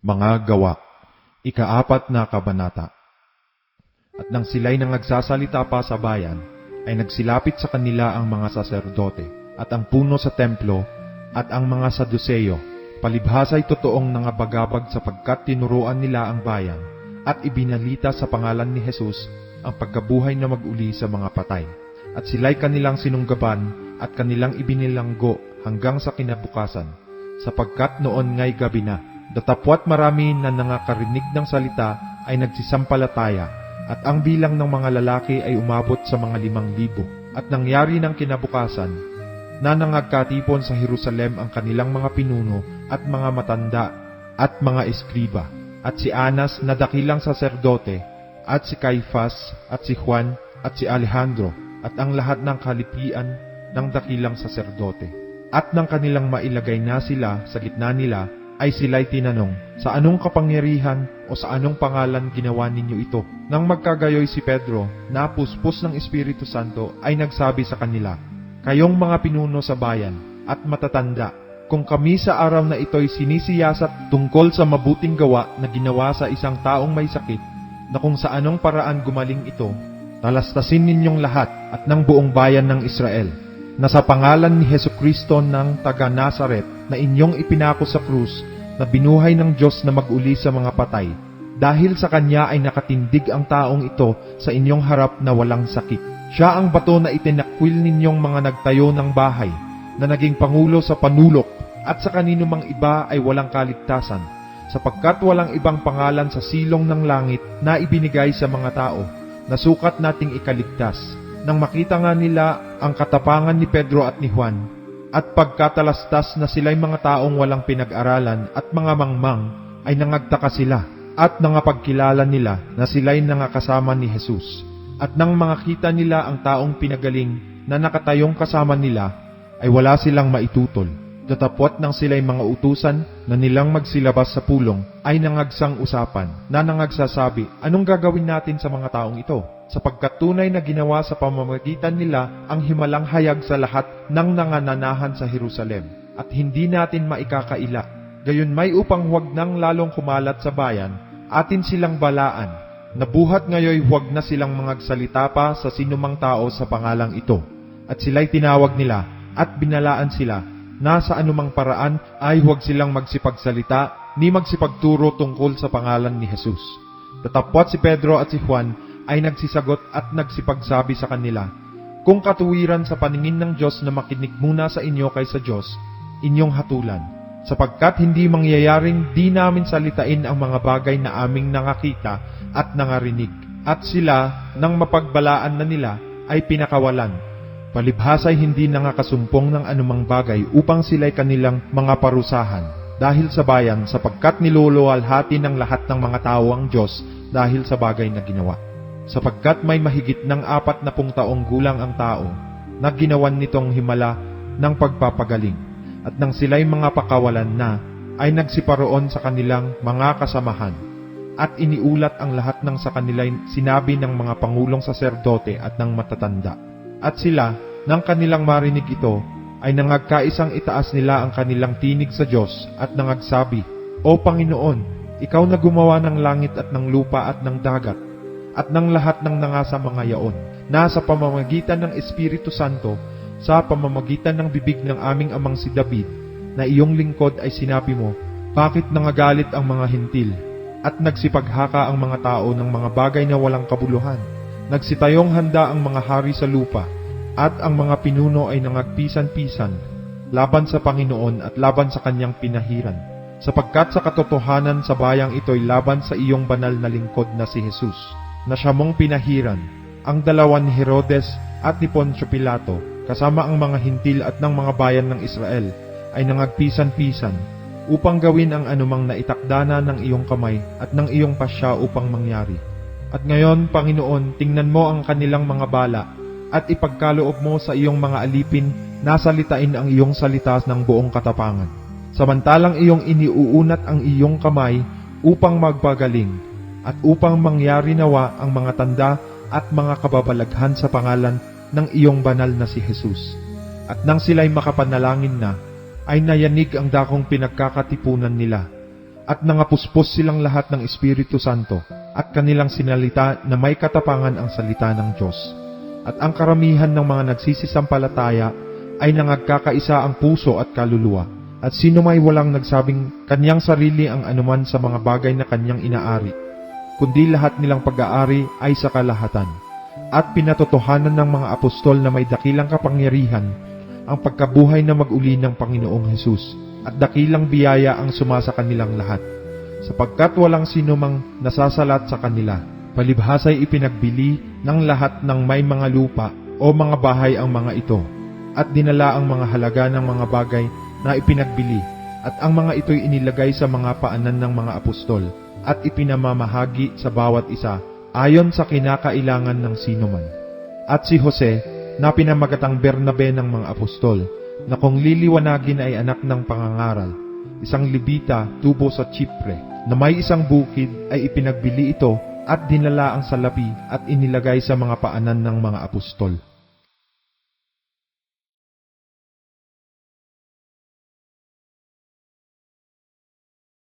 Mga Gawa, ika-4 na kabanata. At nang sila'y nangagsasalita pa sa bayan, ay nagsilapit sa kanila ang mga saserdote, at ang puno sa templo, at ang mga Saduseyo. Palibhasa'y totoong nangabagabag sapagkat tinuruan nila ang bayan, at ibinalita sa pangalan ni Jesus ang pagkabuhay na mag-uli sa mga patay. At sila'y kanilang sinunggaban, at kanilang ibinilanggo hanggang sa kinabukasan, sapagkat noon nga'y gabi na. Datapwat marami na nangakarinig ng salita ay nagsisampalataya, at ang bilang ng mga lalaki ay umabot sa mga 5,000. At nangyari ng kinabukasan, na nangagkatipon sa Jerusalem ang kanilang mga pinuno at mga matanda at mga eskriba, at si Anas na dakilang saserdote, at si Caifas, at si Juan, at si Alejandro, at ang lahat ng kalipian ng dakilang saserdote. At nang kanilang mailagay na sila sa gitna nila, ay sila'y tinanong, sa anong kapangyarihan o sa anong pangalan ginawa ninyo ito? Nang magkagayoy si Pedro, na puspos ng Espiritu Santo, ay nagsabi sa kanila, kayong mga pinuno sa bayan at matatanda, kung kami sa araw na ito'y sinisiyasat tungkol sa mabuting gawa na ginawa sa isang taong may sakit, na kung sa anong paraan gumaling ito, talastasin ninyong lahat at ng buong bayan ng Israel, na sa pangalan ni Hesukristo ng taga Nazaret na inyong ipinako sa krus, na binuhay ng Diyos na mag-uli sa mga patay, dahil sa Kanya ay nakatindig ang taong ito sa inyong harap na walang sakit. Siya ang bato na itinakwil ninyong mga nagtayo ng bahay, na naging pangulo sa panulok, at sa kanino mang iba ay walang kaligtasan, sapagkat walang ibang pangalan sa silong ng langit na ibinigay sa mga tao, na sukat nating ikaligtas. Nang makita nga nila ang katapangan ni Pedro at ni Juan, at pagkatalastas na sila'y mga taong walang pinag-aralan at mga mangmang, ay nangagtaka sila, at nangapagkilala nila na sila'y nangakasama ni Jesus. At nang makita nila ang taong pinagaling na nakatayong kasama nila, ay wala silang maitutol. Datapwat nang sila'y mga utusan na nilang magsilabas sa pulong, ay nangagsang usapan, na nangagsasabi, anong gagawin natin sa mga taong ito? Sapagkat tunay na ginawa sa pamamagitan nila ang himalang hayag sa lahat ng nangananahan sa Jerusalem, at hindi natin maikakaila. Gayon may upang huwag nang lalong kumalat sa bayan, atin silang balaan, na buhat ngayoy huwag na silang mangagsalita pa sa sinumang tao sa pangalang ito. At sila'y tinawag nila, at binalaan sila, na sa anumang paraan ay huwag silang magsipagsalita, ni magsipagturo tungkol sa pangalan ni Jesus. Datapwat si Pedro at si Juan ay nagsisagot at nagsipagsabi sa kanila, kung katuwiran sa paningin ng Diyos na makinig muna sa inyo kaysa Diyos, inyong hatulan, sapagkat hindi mangyayaring di namin salitain ang mga bagay na aming nangakita at nangarinig. At sila, nang mapagbalaan na nila, ay pinakawalan. Palibhasa'y hindi nangakasumpong ng anumang bagay upang sila'y kanilang mga parusahan, dahil sa bayan, sapagkat niluluwalhati ng lahat ng mga tao ang Diyos dahil sa bagay na ginawa. Sapagkat may mahigit ng 40 taong gulang ang tao na ginawan nitong himala ng pagpapagaling. At nang sila'y mga pakawalan na, ay nagsiparoon sa kanilang mga kasamahan, at iniulat ang lahat ng sa kanila'y sinabi ng mga pangulong saserdote at ng matatanda. At sila, nang kanilang marinig ito, ay nangagkaisang itaas nila ang kanilang tinig sa Diyos at nangagsabi, O Panginoon, Ikaw na gumawa ng langit at ng lupa at ng dagat, at ng lahat ng nangasa mga yaon, na sa pamamagitan ng Espiritu Santo, sa pamamagitan ng bibig ng aming amang si David, na iyong lingkod ay sinabi mo, bakit nangagalit ang mga hintil, at nagsipaghaka ang mga tao ng mga bagay na walang kabuluhan. Nagsitayong handa ang mga hari sa lupa, at ang mga pinuno ay nangagpisan-pisan, laban sa Panginoon at laban sa kanyang pinahiran, sapagkat sa katotohanan sa bayang ito'y laban sa iyong banal na lingkod na si Jesus, na siya mong pinahiran. Ang dalawa ni Herodes at ni Poncio Pilato, kasama ang mga hintil at ng mga bayan ng Israel, ay nangagpisan-pisan, upang gawin ang anumang naitakdana ng iyong kamay at ng iyong pasya upang mangyari. At ngayon, Panginoon, tingnan mo ang kanilang mga bala, at ipagkaloob mo sa iyong mga alipin na salitain ang iyong salita ng buong katapangan. Samantalang iyong iniuunat ang iyong kamay upang magpagaling, at upang mangyari nawa ang mga tanda at mga kababalaghan sa pangalan ng iyong banal na si Jesus. At nang sila'y makapanalangin na, ay nayanig ang dakong pinagkakatipunan nila. at nangapuspos silang lahat ng Espiritu Santo at kanilang sinalita na may katapangan ang salita ng Diyos. At ang karamihan ng mga nagsisisampalataya ay nangagkakaisa ang puso at kaluluwa, at sino may walang nagsabing kanyang sarili ang anuman sa mga bagay na kanyang inaari, kundi lahat nilang pag-aari ay sa kalahatan. At pinatotohanan ng mga apostol na may dakilang kapangyarihan ang pagkabuhay na mag-uli ng Panginoong Hesus, at dakilang biyaya ang sumasa kanilang lahat, sapagkat walang sinumang nasasalat sa kanila. Palibhasa'y ipinagbili ng lahat ng may mga lupa o mga bahay ang mga ito, at dinala ang mga halaga ng mga bagay na ipinagbili, at ang mga ito'y inilagay sa mga paanan ng mga apostol, at ipinamamahagi sa bawat isa ayon sa kinakailangan ng sinuman. At si Jose, na pinamagatang Bernabe ng mga apostol, na kung liliwanagin ay anak ng pangangaral, isang Libita tubo sa Chipre, na may isang bukid, ay ipinagbili ito at dinala ang salapi at inilagay sa mga paanan ng mga apostol.